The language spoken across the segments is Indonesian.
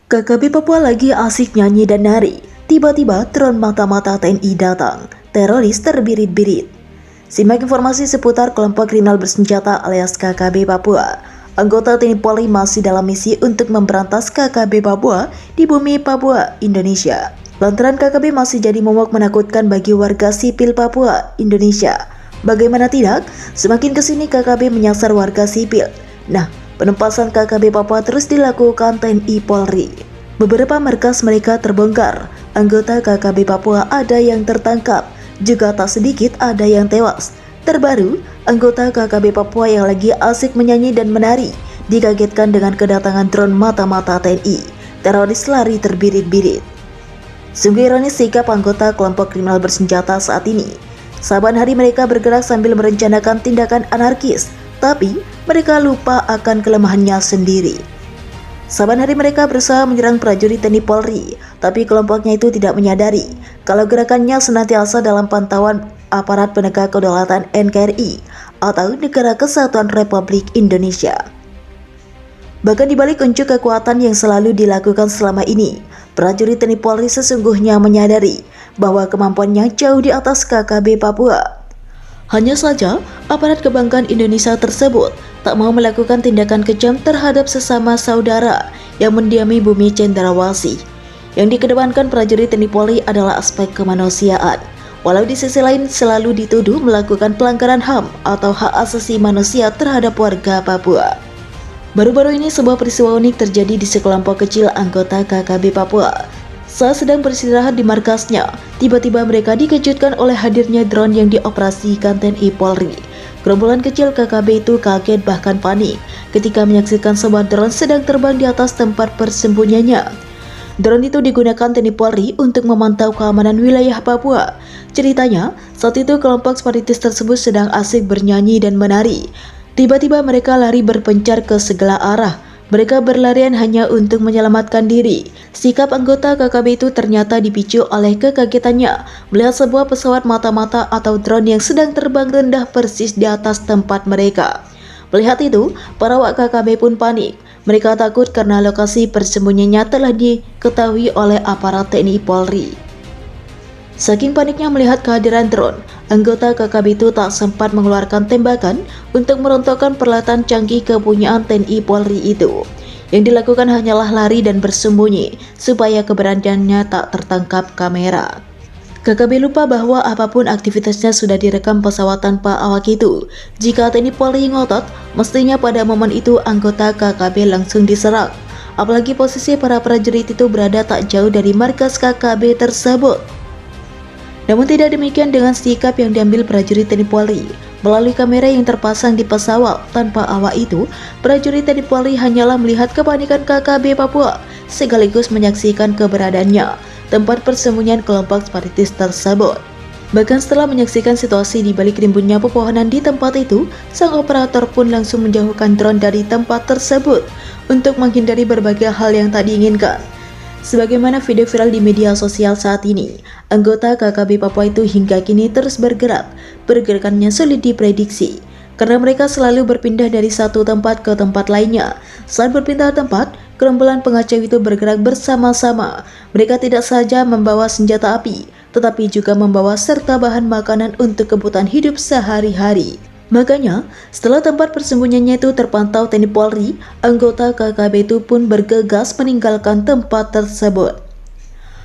KKB Papua lagi asik nyanyi dan nari. Tiba-tiba drone mata-mata TNI datang. Teroris terbirit-birit. Simak informasi seputar kelompok kriminal bersenjata alias KKB Papua. Anggota TNI Polri masih dalam misi untuk memberantas KKB Papua di bumi Papua, Indonesia. Lantaran KKB masih jadi momok menakutkan bagi warga sipil Papua, Indonesia. Bagaimana tidak, semakin kesini KKB menyasar warga sipil. Nah, penumpasan KKB Papua terus dilakukan TNI Polri. Beberapa markas mereka terbongkar. Anggota KKB Papua ada yang tertangkap, juga tak sedikit ada yang tewas. Terbaru, anggota KKB Papua yang lagi asik menyanyi dan menari dikagetkan dengan kedatangan drone mata-mata TNI. Teroris lari terbirit-birit. Sungguh ironis sikap anggota kelompok kriminal bersenjata saat ini. Saban hari mereka bergerak sambil merencanakan tindakan anarkis, tapi mereka lupa akan kelemahannya sendiri. Saban hari mereka berusaha menyerang prajurit TNI Polri, tapi kelompoknya itu tidak menyadari kalau gerakannya senantiasa dalam pantauan aparat penegak kedaulatan NKRI atau Negara Kesatuan Republik Indonesia. Bahkan dibalik unjuk kekuatan yang selalu dilakukan selama ini, prajurit TNI Polri sesungguhnya menyadari bahwa kemampuannya jauh di atas KKB Papua. Hanya saja, aparat kebanggaan Indonesia tersebut tak mau melakukan tindakan kejam terhadap sesama saudara yang mendiami bumi cendrawasih. Yang dikedepankan prajurit TNI Polri adalah aspek kemanusiaan, walau di sisi lain selalu dituduh melakukan pelanggaran HAM atau hak asasi manusia terhadap warga Papua. Baru-baru ini sebuah peristiwa unik terjadi di sekelompok kecil anggota KKB Papua. Saat sedang beristirahat di markasnya, tiba-tiba mereka dikejutkan oleh hadirnya drone yang dioperasikan TNI Polri. Gerombolan kecil KKB itu kaget bahkan panik ketika menyaksikan sebuah drone sedang terbang di atas tempat persembunyiannya. Drone itu digunakan TNI Polri untuk memantau keamanan wilayah Papua. Ceritanya, saat itu kelompok separatis tersebut sedang asik bernyanyi dan menari. Tiba-tiba mereka lari berpencar ke segala arah. Mereka berlarian hanya untuk menyelamatkan diri. Sikap anggota KKB itu ternyata dipicu oleh kekagetannya melihat sebuah pesawat mata-mata atau drone yang sedang terbang rendah persis di atas tempat mereka. Melihat itu, para awak KKB pun panik. Mereka takut karena lokasi persembunyiannya telah diketahui oleh aparat TNI Polri. Saking paniknya melihat kehadiran drone, anggota KKB itu tak sempat mengeluarkan tembakan untuk merontokkan peralatan canggih kepunyaan TNI Polri itu. Yang dilakukan hanyalah lari dan bersembunyi supaya keberadaannya tak tertangkap kamera. KKB lupa bahwa apapun aktivitasnya sudah direkam pesawat tanpa awak itu. Jika TNI Polri ngotot, mestinya pada momen itu anggota KKB langsung diserang. Apalagi posisi para prajurit itu berada tak jauh dari markas KKB tersebut. Namun tidak demikian dengan sikap yang diambil prajurit TNI Polri. Melalui kamera yang terpasang di pesawat tanpa awak itu, prajurit TNI Polri hanyalah melihat kepanikan KKB Papua, sekaligus menyaksikan keberadaannya, tempat persembunyian kelompok separatis tersebut. Bahkan setelah menyaksikan situasi di balik rimbunnya pepohonan di tempat itu, sang operator pun langsung menjauhkan drone dari tempat tersebut untuk menghindari berbagai hal yang tak diinginkan. Sebagaimana video viral di media sosial saat ini, anggota KKB Papua itu hingga kini terus bergerak. Pergerakannya sulit diprediksi, karena mereka selalu berpindah dari satu tempat ke tempat lainnya. Saat berpindah tempat, gerombolan pengacau itu bergerak bersama-sama. Mereka tidak saja membawa senjata api, tetapi juga membawa serta bahan makanan untuk kebutuhan hidup sehari-hari. Makanya, setelah tempat persembunyiannya itu terpantau TNI Polri, anggota KKB itu pun bergegas meninggalkan tempat tersebut.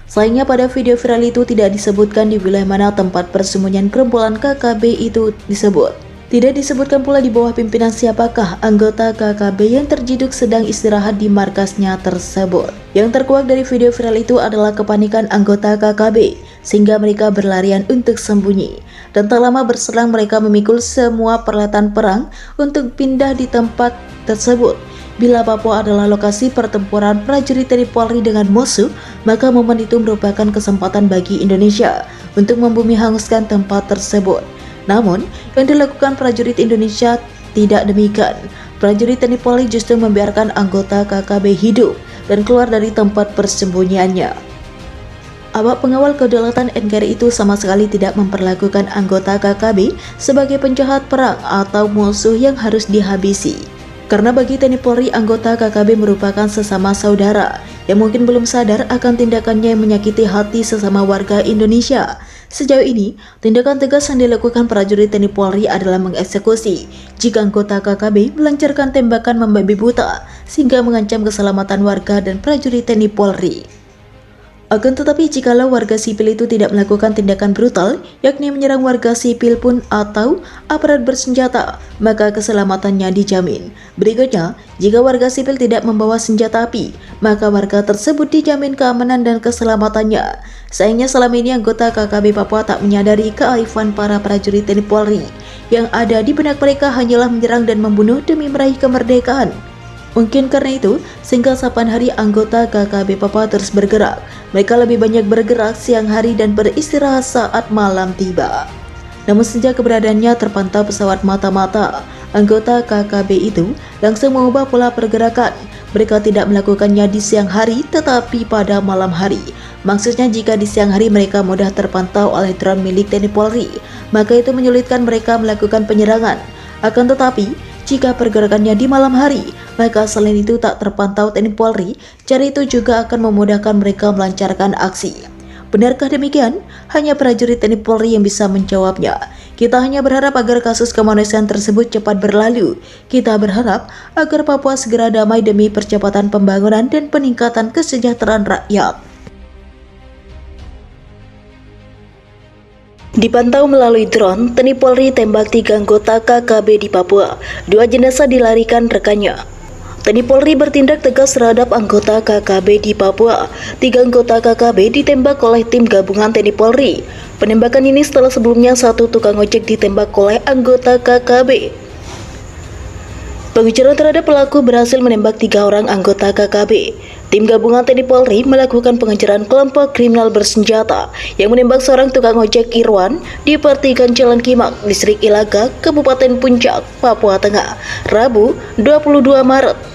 Sayangnya pada video viral itu tidak disebutkan di wilayah mana tempat persembunyian gerombolan KKB itu disebut. Tidak disebutkan pula di bawah pimpinan siapakah anggota KKB yang terjiduk sedang istirahat di markasnya tersebut. Yang terkuak dari video viral itu adalah kepanikan anggota KKB, sehingga mereka berlarian untuk sembunyi. Dan tak lama berselang mereka memikul semua peralatan perang untuk pindah di tempat tersebut. Bila Papua adalah lokasi pertempuran prajurit TNI Polri dengan musuh, maka momen itu merupakan kesempatan bagi Indonesia untuk membumi hanguskan tempat tersebut. Namun, yang dilakukan prajurit Indonesia tidak demikian. Prajurit TNI Polri justru membiarkan anggota KKB hidup dan keluar dari tempat persembunyiannya. Awak pengawal kedaulatan NKRI itu sama sekali tidak memperlakukan anggota KKB sebagai penjahat perang atau musuh yang harus dihabisi. Karena bagi TNI Polri, anggota KKB merupakan sesama saudara yang mungkin belum sadar akan tindakannya yang menyakiti hati sesama warga Indonesia. Sejauh ini, tindakan tegas yang dilakukan prajurit TNI Polri adalah mengeksekusi jika anggota KKB melancarkan tembakan membabi buta sehingga mengancam keselamatan warga dan prajurit TNI Polri. Akan tetapi jikalau warga sipil itu tidak melakukan tindakan brutal, yakni menyerang warga sipil pun atau aparat bersenjata, maka keselamatannya dijamin. Berikutnya, jika warga sipil tidak membawa senjata api, maka warga tersebut dijamin keamanan dan keselamatannya. Sayangnya selama ini anggota KKB Papua tak menyadari kearifan para prajurit TNI Polri. Yang ada di benak mereka hanyalah menyerang dan membunuh demi meraih kemerdekaan. Mungkin karena itu, sehingga 8 hari anggota KKB Papua terus bergerak. Mereka lebih banyak bergerak siang hari dan beristirahat saat malam tiba. Namun sejak keberadaannya terpantau pesawat mata-mata, anggota KKB itu langsung mengubah pola pergerakan. Mereka tidak melakukannya di siang hari tetapi pada malam hari. Maksudnya jika di siang hari mereka mudah terpantau oleh drone milik TNI Polri, maka itu menyulitkan mereka melakukan penyerangan. Akan tetapi, jika pergerakannya di malam hari, maka selain itu tak terpantau TNI Polri, cara itu juga akan memudahkan mereka melancarkan aksi. Benarkah demikian? Hanya prajurit TNI Polri yang bisa menjawabnya. Kita hanya berharap agar kasus kemanusiaan tersebut cepat berlalu. Kita berharap agar Papua segera damai demi percepatan pembangunan dan peningkatan kesejahteraan rakyat. Dipantau melalui drone, TNI Polri tembak 3 anggota KKB di Papua. 2 jenazah dilarikan rekannya. TNI Polri bertindak tegas terhadap anggota KKB di Papua. 3 anggota KKB ditembak oleh tim gabungan TNI Polri. Penembakan ini setelah sebelumnya 1 tukang ojek ditembak oleh anggota KKB. Pengejaran terhadap pelaku berhasil menembak 3 orang anggota KKB. Tim gabungan TNI Polri melakukan pengejaran kelompok kriminal bersenjata yang menembak seorang tukang ojek Irwan di pertigaan Jalan Kimak, Distrik Ilaga, Kabupaten Puncak, Papua Tengah, Rabu 22 Maret.